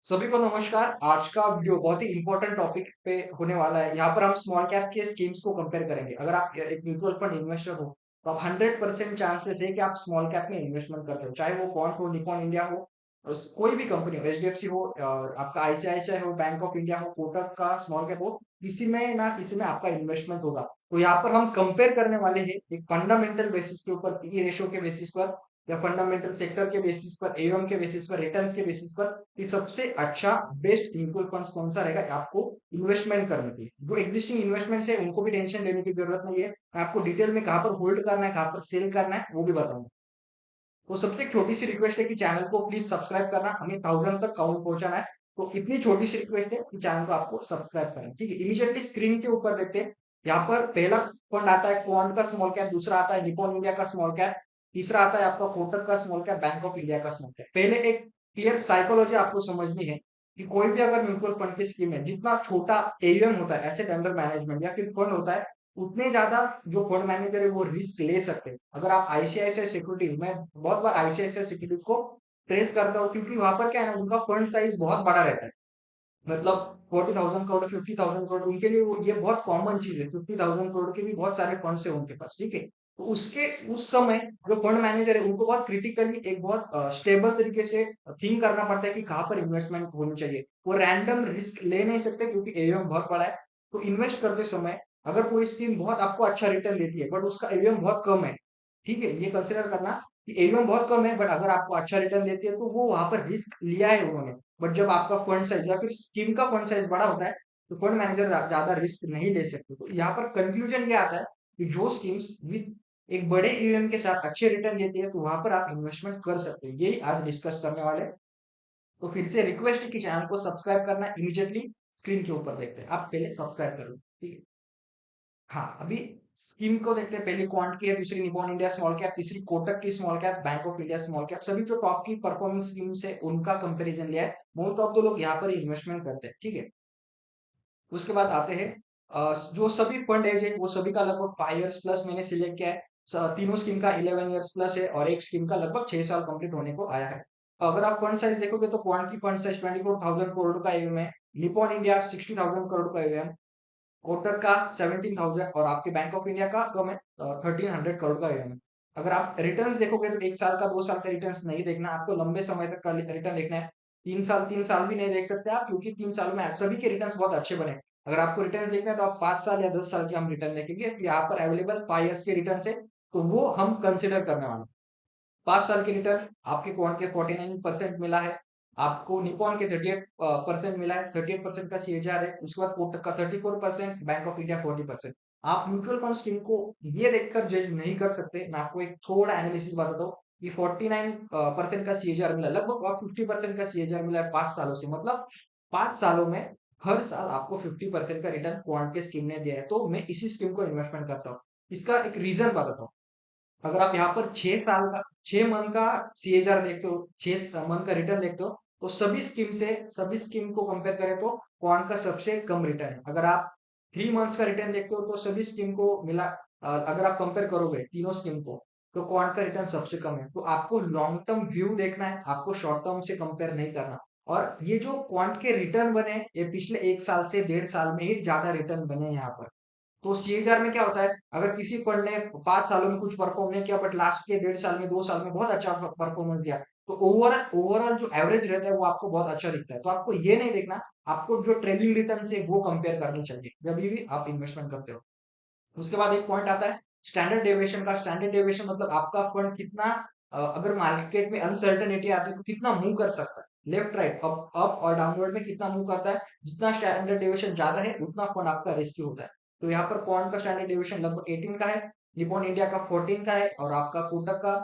सभी को नमस्कार। आज का वीडियो बहुत ही इंपॉर्टेंट टॉपिक पे होने वाला है। यहाँ पर हम स्मॉल कैप के स्कीम्स को कंपेयर करेंगे। अगर आप एक म्यूचुअल फंड इन्वेस्टर हो तो आप 100% चांसेस है कि आप स्मॉल कैप में इन्वेस्टमेंट करते हो, चाहे वो क्वांट हो, निपॉन इंडिया हो, कोई भी कंपनी हो, एचडीएफसी हो, आपका आईसीआईसीआई हो, बैंक ऑफ इंडिया हो, कोटक का स्मॉल कैप हो, किसी में ना किसी में आपका इन्वेस्टमेंट होगा। तो यहाँ पर हम कंपेयर करने वाले हैं एक फंडामेंटल बेसिस के ऊपर, पीई रेशियो के बेसिस पर या फंडामेंटल सेक्टर के बेसिस पर, एवं के बेसिस पर, रिटर्न्स के बेसिस पर कि सबसे अच्छा बेस्ट म्यूचुअल फंड्स कौन सा रहेगा आपको इन्वेस्टमेंट करने के लिए। जो एग्जिस्टिंग इन्वेस्टमेंट्स है उनको भी टेंशन लेने की जरूरत नहीं है। मैं आपको डिटेल में कहाँ पर होल्ड करना है, कहाँ पर सेल करना है, वो भी बताऊंगा। तो सबसे एक छोटी सी रिक्वेस्ट है कि चैनल को प्लीज सब्सक्राइब करना, हमें 1000 तक काउंट पहुंचाना है। तो इतनी छोटी सी रिक्वेस्ट है कि चैनल को आपको सब्सक्राइब करना, ठीक है। इमीडिएटली स्क्रीन के ऊपर देखते हैं। यहाँ पर पहला फंड आता है क्वांट का स्मॉल कैप, दूसरा आता है निपॉन इंडिया का स्मॉल कैप, तीसरा आता है आपका कोटक का small cap, bank of India का स्मॉल कैप। पहले एक क्लियर साइकोलॉजी आपको समझनी है कि कोई भी अगर म्यूचुअल फंड की स्कीम है, जितना छोटा एयूएम होता है, एसेट अंडर मैनेजमेंट या फिर फंड होता है, उतने ज्यादा जो फंड मैनेजर है वो रिस्क ले सकते हैं। अगर आप आईसीआईसीआई सिक्योरिटीज, मैं बहुत बार आईसीआईसीआई सिक्योरिटीज को ट्रेस करता हूँ क्योंकि वहां पर क्या है ना, उनका फंड साइज बहुत बड़ा रहता है। मतलब 40,000 करोड़, 50,000 करोड़ उनके लिए ये बहुत कॉमन चीज है। 50,000 करोड़ के भी बहुत सारे फंड्स है उनके पास, ठीक है। तो उसके उस समय जो फंड मैनेजर है उनको बहुत क्रिटिकली, एक बहुत स्टेबल तरीके से थिंक करना पड़ता है कि कहाँ पर इन्वेस्टमेंट होनी चाहिए। वो रैंडम रिस्क ले नहीं सकते क्योंकि एयूएम बहुत बड़ा है। तो इन्वेस्ट करते समय अगर कोई स्कीम बहुत आपको अच्छा रिटर्न देती है बट उसका एयूएम बहुत कम है, ठीक है, ये कंसिडर करना कि एयूएम बहुत कम है बट अगर आपको अच्छा रिटर्न देती है तो वो वहां पर रिस्क लिया है उन्होंने। बट जब आपका फंड साइज या फिर स्कीम का फंड साइज बड़ा होता है तो फंड मैनेजर ज्यादा रिस्क नहीं ले सकते। तो यहाँ पर कंक्लूजन क्या आता है कि जो स्कीम्स विद एक बड़े ईवीएम के साथ अच्छे रिटर्न देती है तो वहां पर आप इन्वेस्टमेंट कर सकते हो। यही आज डिस्कस करने वाले हैं। तो फिर से रिक्वेस्ट है कि चैनल को सब्सक्राइब करना, इमीडिएटली स्क्रीन के ऊपर देखते हैं, आप पहले सब्सक्राइब करो, ठीक है। हाँ, अभी स्कीम को देखते हैं। पहली क्वांट की है, दूसरी निपॉन इंडिया स्मॉल कैप, तीसरी कोटक की small cap, bank of India small cap. सभी जो टॉप की परफॉर्मिंग स्कीम्स है उनका कंपैरिजन लिया है। मोस्ट ऑफ द लोग यहाँ पर इन्वेस्टमेंट करते हैं, ठीक है। उसके बाद आते हैं जो सभी फंड एज है वो सभी का लगभग 5 इयर्स प्लस मैंने सिलेक्ट किया है। तीनों स्कीम का 11 इयर्स प्लस है और एक स्कीम का लगभग 6 साल कंप्लीट होने को आया है। अगर आप फंड साइज देखोगे तो क्वांट की फंड साइज 24,000 करोड़ का एवं है, निपॉन इंडिया 60,000 करोड़ का एवं, कोटक का 17,000 और आपके बैंक ऑफ इंडिया का कम है, 1300 करोड़ का एवं है। अगर आप रिटर्न्स देखोगे तो 1 साल का, 2 साल का रिटर्न्स नहीं देखना, आपको लंबे समय तक का रिटर्न देखना है। 3 साल, 3 साल भी नहीं देख सकते आप क्योंकि 3 सालों में सभी के रिटर्न्स बहुत अच्छे बने। अगर आपको रिटर्न देखना है तो आप 5 साल या 10 साल के हम रिटर्न देखेंगे। यहाँ पर अवेलेबल 5 इयर्स के रिटर्न है तो वो हम कंसिडर करने वाले हैं। 5 साल के रिटर्न आपके क्वांट के 49% मिला है, आपको निपॉन के 38% मिला है, 38% का सीएजीआर है। उसके बाद कोटक का 34%, बैंक ऑफ इंडिया 40%। आप म्यूचुअल फंड स्कीम को ये देखकर जज नहीं कर सकते। मैं आपको एक थोड़ा एनालिसिस बताता हूँ कि 49% का सीएजीआर मिला, लगभग 50% का सीएजीआर मिला है 5 सालों से। मतलब 5 सालों में हर साल आपको 50% का रिटर्न क्वांट के स्कीम ने दिया है। तो मैं इसी स्कीम को इन्वेस्टमेंट करता हूँ। इसका एक रीजन बताता हूँ। अगर आप यहाँ पर 6 साल का, 6 मंथ का सीएजीआर देखते हो, 6 मंथ का रिटर्न देखते हो, तो सभी स्कीम को कंपेयर करें तो क्वांट का सबसे कम रिटर्न है। अगर आप 3 मंथ्स का रिटर्न देखते हो तो सभी स्कीम को मिला, अगर आप कंपेयर करोगे तीनों स्कीम को, तो क्वांट का रिटर्न सबसे कम है। तो आपको लॉन्ग टर्म व्यू देखना है, आपको शॉर्ट टर्म से कंपेयर नहीं करना। और ये जो क्वांट के रिटर्न बने, ये पिछले 1 साल से 1.5 साल में ही ज्यादा रिटर्न बने यहाँ पर। तो सीएजीआर में क्या होता है, अगर किसी फंड ने 5 सालों में कुछ परफॉर्म नहीं किया बट लास्ट के 1.5 साल में, 2 साल में बहुत अच्छा परफॉर्मेंस दिया, तो ओवरऑल ओवरऑल जो एवरेज रहता है वो आपको बहुत अच्छा दिखता है। तो आपको ये नहीं देखना, आपको जो ट्रेलिंग रिटर्न है वो कंपेयर करनी चाहिए जब भी आप इन्वेस्टमेंट करते हो। उसके बाद एक पॉइंट आता है स्टैंडर्ड डेविएशन का। स्टैंडर्ड डेविएशन मतलब आपका फंड कितना, अगर मार्केट में अनसर्टेनिटी आती है तो कितना मूव कर सकता है, लेफ्ट राइट, अप अप और डाउनवर्ड में कितना मूव करता है। जितना स्टैंडर्ड डेविएशन ज्यादा है उतना फंड आपका रिस्की होता है। तो यहाँ पर पॉइंट का स्टैंडर्ड डेविएशन लगभग 18 का है, निपॉन इंडिया का 14 का है और आपका कोटक का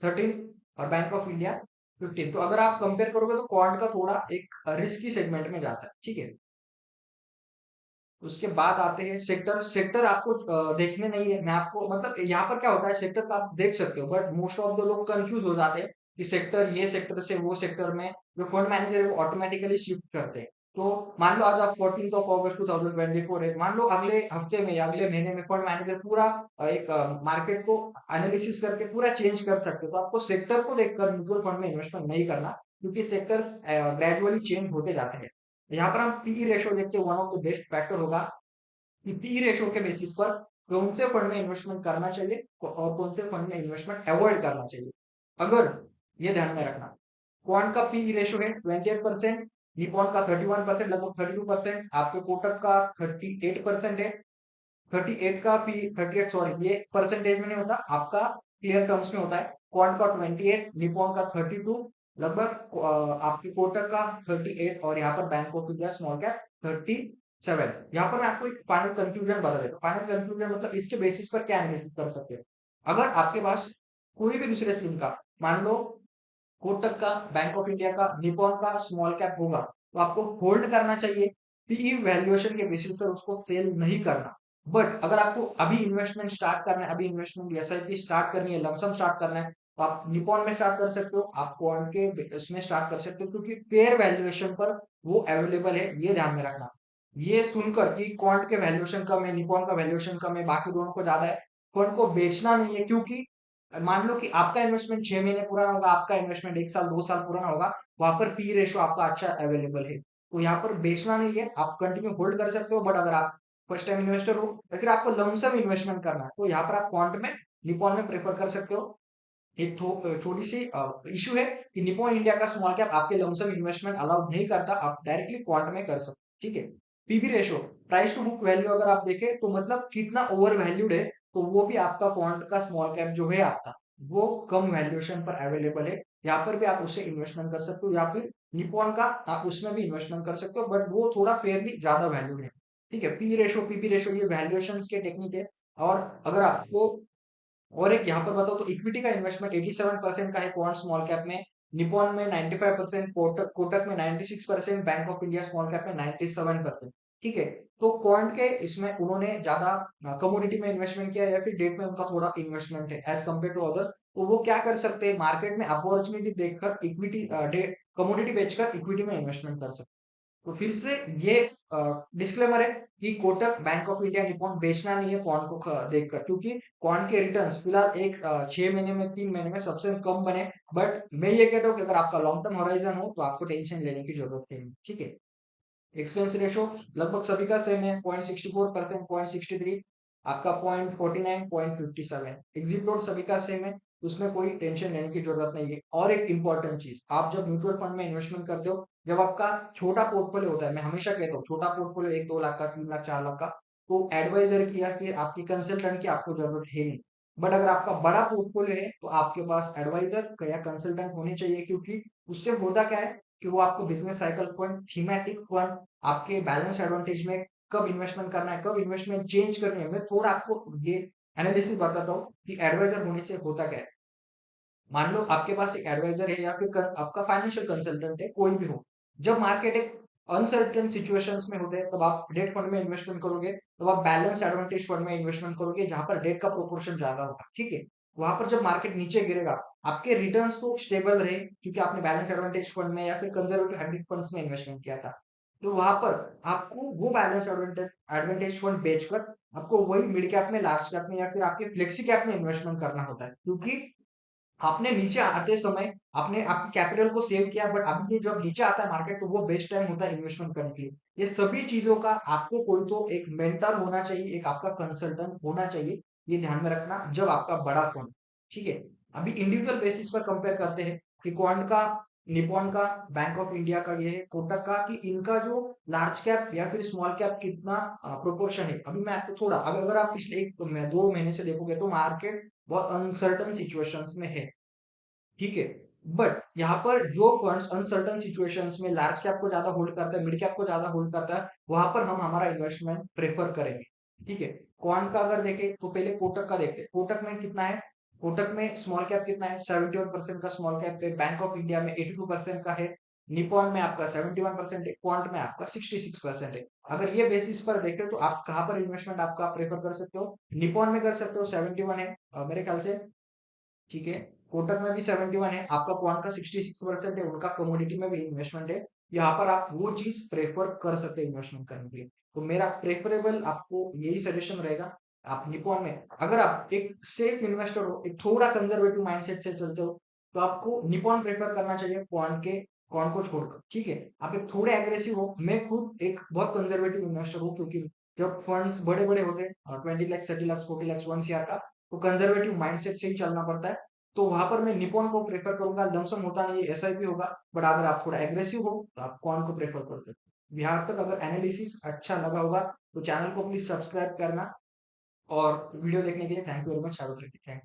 13 और बैंक ऑफ इंडिया 15। तो अगर आप कंपेयर करोगे तो क्वांट का थोड़ा एक रिस्की सेगमेंट में जाता है, ठीक है। उसके बाद आते हैं सेक्टर। सेक्टर आपको देखने नहीं है, मैं आपको मतलब यहाँ पर क्या होता है, सेक्टर तो आप देख सकते हो बट मोस्ट ऑफ द लोग कंफ्यूज हो जाते हैं कि सेक्टर, ये सेक्टर से वो सेक्टर में जो फंड मैनेजर है वो ऑटोमेटिकली शिफ्ट करते हैं। तो मान लो आज आप 14 अगस्त 2024 है, मान लो अगले हफ्ते में या अगले महीने में फंड मैनेजर पूरा एक मार्केट को एनालिसिस करके पूरा चेंज कर सकते हो। तो आपको सेक्टर को देखकर म्यूचुअल फंड में इन्वेस्टमेंट नहीं करना। क्योंकि सेक्टर्स ग्रेजुअली चेंज होते जाते हैं। यहाँ पर हम पीई रेशियो देखते हैं, one of the best factor होगा कि पी रेशियो के बेसिस पर कौन से फंड में इन्वेस्टमेंट करना चाहिए और कौन से फंड में इन्वेस्टमेंट अवॉइड करना चाहिए। अगर ये ध्यान में रखना, क्वांट का पी रेशियो है 28%, निपॉन का 31%, लगभग 32%, आपके कोटक का 38% है। 38 का पी 38 सॉरी, ये परसेंटेज में नहीं होता, आपका क्लियर टर्म्स में होता है। क्वांट का 28, निपॉन का 32, लगभग आपके कोटक का 38 और यहाँ पर bank of India small cap 37। यहाँ पर मैं आपको एक फाइनल कंक्लूजन बता देता हूँ। फाइनल कंक्लूजन मतलब इसके बेसिस पर क्या एनालिसिस कर सकते हैं। अगर आपके पास कोई भी दूसरे स्कीम का, मान लो कोटक का, बैंक ऑफ इंडिया का, निपॉन का स्मॉल कैप होगा, तो आपको होल्ड करना चाहिए। पीई वैल्यूएशन के बेसिस पर उसको सेल नहीं करना। बट अगर आपको अभी इन्वेस्टमेंट स्टार्ट करना है, अभी इन्वेस्टमेंट एसआईपी स्टार्ट करनी है, लमसम स्टार्ट करना है, तो आप निपॉन में स्टार्ट कर सकते हो, आप क्वांट के इसमें स्टार्ट कर सकते हो, क्योंकि फेयर वैल्यूएशन पर वो अवेलेबल है, ये ध्यान में रखना। ये सुनकर कि क्वांट के वैल्यूएशन कम है, निपॉन का वैल्यूएशन कम है, बाकी दोनों को ज्यादा है, क्वांट को बेचना नहीं है। क्योंकि मान लो कि आपका इन्वेस्टमेंट 6 महीने पुराना होगा, आपका इन्वेस्टमेंट 1 साल 2 साल पुराना होगा, वहां पर पी रेशियो आपका अच्छा अवेलेबल है, तो यहाँ पर बेचना नहीं है, आप कंटिन्यू होल्ड कर सकते हो। बट अगर आप फर्स्ट टाइम इन्वेस्टर हो या फिर आपको लमसम इन्वेस्टमेंट करना है, तो यहाँ पर आप क्वांट में, निपॉन में प्रेफर कर सकते हो। एक छोटी सी इशू है कि निपॉन इंडिया का स्मॉल कैप आपके लमसम इन्वेस्टमेंट अलाउड नहीं करता, आप डायरेक्टली क्वांट में कर सकते हो, ठीक है। P B ratio, price to book value, अगर आप देखें तो मतलब कितना ओवर वैल्यूड है, तो वो भी आपका क्वांट का स्मॉल कैप जो है आपका, वो कम वैल्यूएशन पर अवेलेबल है। यहाँ पर भी आप उससे इन्वेस्टमेंट कर सकते हो, या फिर निपॉन का आप उसमें भी इन्वेस्टमेंट कर सकते हो, बट वो थोड़ा फेयरली ज्यादा वैल्यूड है, ठीक है। पी रेशो, पीपी रेशो, ये वैल्यूएशन के टेक्निक है। और अगर आपको और एक यहाँ पर बताओ, तो इक्विटी का इन्वेस्टमेंट 87% का है क्वांट स्मॉल कैप में, निपॉन में 95%, कोटक कोटक में 96%, bank of India small cap में 97%, ठीक है। तो क्वांट के इसमें उन्होंने ज्यादा कमोडिटी में इन्वेस्टमेंट किया, या फिर डेट में उनका थोड़ा इन्वेस्टमेंट है एज कम्पेयर टू अदर। तो वो क्या कर सकते हैं, मार्केट में अपॉर्चुनिटी देखकर इक्विटी कमोडिटी बेचकर इक्विटी में इन्वेस्टमेंट कर सकते हैं। तो फिर से ये डिस्क्लेमर है कि Kotak, bank of India, Nippon बेचना नहीं है क्वांट को देखकर, क्योंकि क्वांट के रिटर्न्स फिलहाल एक 6 महीने में, 3 महीने में सबसे कम बने। बट मैं ये कहता हूँ कि अगर आपका लॉन्ग टर्म होराइजन हो, तो आपको टेंशन लेने की जरूरत नहीं, ठीक है। एक्सपेंस रेशो लगभग सभी का सेम है, 0.64%, 0.63, आपका 0.49, 0.57। एग्जिट लोड सभी का सेम है, उसमें कोई टेंशन लेने की जरूरत नहीं है। और एक इंपॉर्टेंट चीज, आप जब म्यूचुअल फंड में इन्वेस्टमेंट करते हो, जब आपका छोटा पोर्टफोलियो होता है, मैं हमेशा कहता हूँ छोटा पोर्टफोलियो 1-2 लाख का, 3 लाख 4 लाख का, तो एडवाइजर की या फिर आपकी कंसल्टेंट की आपको जरूरत है नहीं। बट अगर आपका बड़ा पोर्टफोलियो है, तो आपके पास एडवाइजर या कंसल्टेंट होने चाहिए, क्योंकि उससे होता क्या है कि वो आपको business cycle fund, thematic fund, आपके बैलेंस एडवांटेज में कब इन्वेस्टमेंट करना है, कब इन्वेस्टमेंट चेंज करनी है, मैं थोड़ा आपको ये एनालिसिस बताता हूँ कि एडवाइजर होने से होता क्या है। मान लो आपके पास एक एडवाइजर है, या फिर आपका फाइनेंशियल कंसल्टेंट है, कोई भी हो, जब मार्केट एक अनसर्टेन सिचुएशंस में होते हैं, तब आप डेट फंड में इन्वेस्टमेंट करोगे, तब आप बैलेंस एडवांटेज फंड में इन्वेस्टमेंट करोगे, जहां पर डेट का प्रोपोर्शन ज्यादा होगा, ठीक है। वहां पर जब मार्केट नीचे गिरेगा, आपके रिटर्न्स तो स्टेबल रहे, क्योंकि आपने बैलेंस एडवांटेज फंड में या फिर कंजर्वेटिव हाइब्रिड फंड्स में इन्वेस्टमेंट किया था। तो वहां पर आपको वो बैलेंस एडवांटेज एडवांटेज फंड बेचकर आपको वही मिड कैप में, लार्ज कैप में, या फिर आपके फ्लेक्सी कैप में इन्वेस्टमेंट करना होता है, क्योंकि आपने नीचे आते समय आपने आपकी कैपिटल को सेव किया, बट अभी ये जब नीचे आता है मार्केट, तो वो बेस्ट टाइम होता है इन्वेस्टमेंट करने के लिए। ये सभी चीजों का आपको कोई तो एक मेंटर होना चाहिए, एक आपका कंसल्टेंट होना चाहिए, ये ध्यान में रखना जब आपका बड़ा फंड, ठीक है। अभी इंडिविजुअल बेसिस पर कंपेयर करते हैं कि क्वांट का, निपॉन का, बैंक ऑफ इंडिया का, ये है कोटक का, कि इनका जो लार्ज कैप या फिर स्मॉल कैप कितना प्रोपोर्शन है। अभी मैं आपको थोड़ा, अगर आप पिछले 1-2 महीने से देखोगे, तो मार्केट बहुत अनसर्टन सिचुएशंस में है, ठीक है। बट यहाँ पर जो फंड्स अनसर्टन सिचुएशंस में लार्ज कैप को ज्यादा होल्ड करता है, मिड कैप को ज्यादा होल्ड करता है, वहां पर हम हमारा इन्वेस्टमेंट प्रेफर करेंगे, ठीक है। क्वांट का अगर देखें, तो पहले कोटक का देखते हैं, कोटक में कितना है, कोटक में स्मॉल कैप कितना है, 71% का स्मॉल कैप है। बैंक ऑफ इंडिया में 82% का है। निपॉन में आपका 71% है, क्वांट में आपका 66% है। अगर ये बेसिस पर देखते हो, तो आप कहाँ पर इन्वेस्टमेंट आपका प्रेफर कर सकते हो, निपॉन में कर सकते हो, 71 है मेरे ख्याल से, ठीक है। कोटक में भी 71 है, आपका क्वांट का 66% है, उनका कमोडिटी में भी इन्वेस्टमेंट है। यहाँ पर आप वो चीज प्रेफर कर सकते हैं इन्वेस्टमेंट करने के लिए। तो मेरा प्रेफरेबल आपको यही सजेशन रहेगा, आप निपॉन में, अगर आप एक सेफ इन्वेस्टर हो, एक थोड़ा कंजर्वेटिव माइंडसेट से चलते हो, तो आपको निपॉन प्रेफर करना चाहिए क्वांट को छोड़कर, ठीक है। आप एक थोड़े एग्रेसिव हो, मैं खुद एक बहुत कंजर्वेटिव इन्वेस्टर हूँ, क्योंकि जब फंड्स बड़े बड़े होते हैं 20 लाख 30 लाख 40 लाख 1 CR का, तो कंजर्वेटिव माइंडसेट से ही चलना पड़ता है। तो वहां पर मैं निपॉन को प्रेफर करूंगा, लमसम होता नहीं, एसआईपी होगा। बट अगर आप थोड़ा एग्रेसिव हो तो आप क्वांट को प्रेफर कर सकते हो। यहाँ तक अगर एनालिसिस अच्छा लगा होगा तो चैनल को प्लीज सब्सक्राइब करना, और वीडियो देखने के लिए thank you very much. Have a great day.